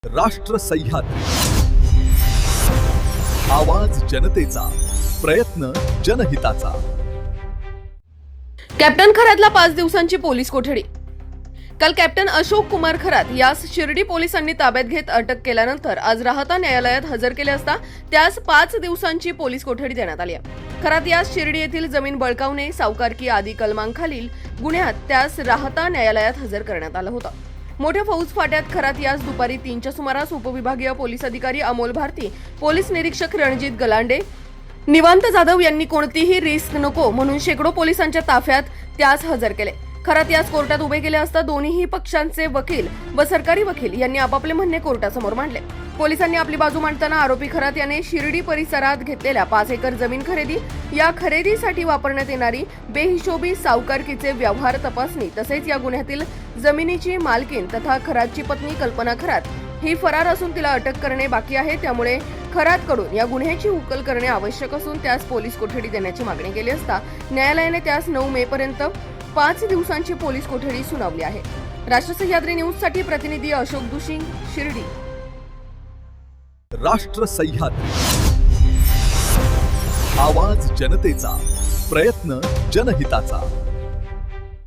राष्ट्र सह्याद्री, आवाज जनतेचा, प्रयत्न जनहिताचा। कॅप्टन खरातला 5 दिवसांची पोलीस कोठडी। काल कॅप्टन अशोक कुमार खरात यास शिर्डी पोलिसांनी ताब्यात घेत अटक केल्यानंतर आज राहता न्यायालयात हजर केले असता त्यास 5 दिवसांची पोलीस कोठडी देण्यात आली आहे। खरात यास शिर्डी येथील जमीन बळकावणे, सावकारकी आदी कलमांखालील गुन्ह्यात त्यास राहता न्यायालयात हजर करण्यात आलं होतं। मोठ्या फौज फाट्यात खरात यास दुपारी 3च्या सुमारास उपविभागीय पोलीस अधिकारी अमोल भारती, पोलीस निरीक्षक रणजित गलांडे, निवांत जाधव यांनी कोणतीही रिस्क नको म्हणून शेकडो पोलिसांच्या ताफ्यात त्यास हजर केले। खरात यास कोर्टात उभे केले असता दोन्ही पक्षांचे वकील व सरकारी वकील यांनी आपापले म्हणणे कोर्टासमोर मांडले। पोलिसांनी आपली बाजू मांडताना आरोपी खरात याने शिर्डी परिसरात घेतलेल्या 5 एकर जमीन खरेदी, या खरेदीसाठी वापरण्यात येणारी बेहिशोबी सावकारकीचे व्यवहार तपासणी तसेच या गुन्ह्यातील जमिनीची मालकीन तथा खरातची पत्नी कल्पना खरात ही फरार असून तिला अटक करणे बाकी आहे, त्यामुळे खरातकडून या गुन्ह्याची उकल करणे आवश्यक असून त्यास पोलीस कोठडी देण्याची मागणी केली असता न्यायालयाने त्यास 9 मे पर्यंत 5 दिवसांची पोलीस कोठडी सुनावली आहे। राष्ट्र सह्याद्री न्यूज साठी प्रतिनिधी अशोक दुशी, शिर्डी। राष्ट्र सह्याद्री, आवाज जनतेचा, प्रयत्न जनहिताचा।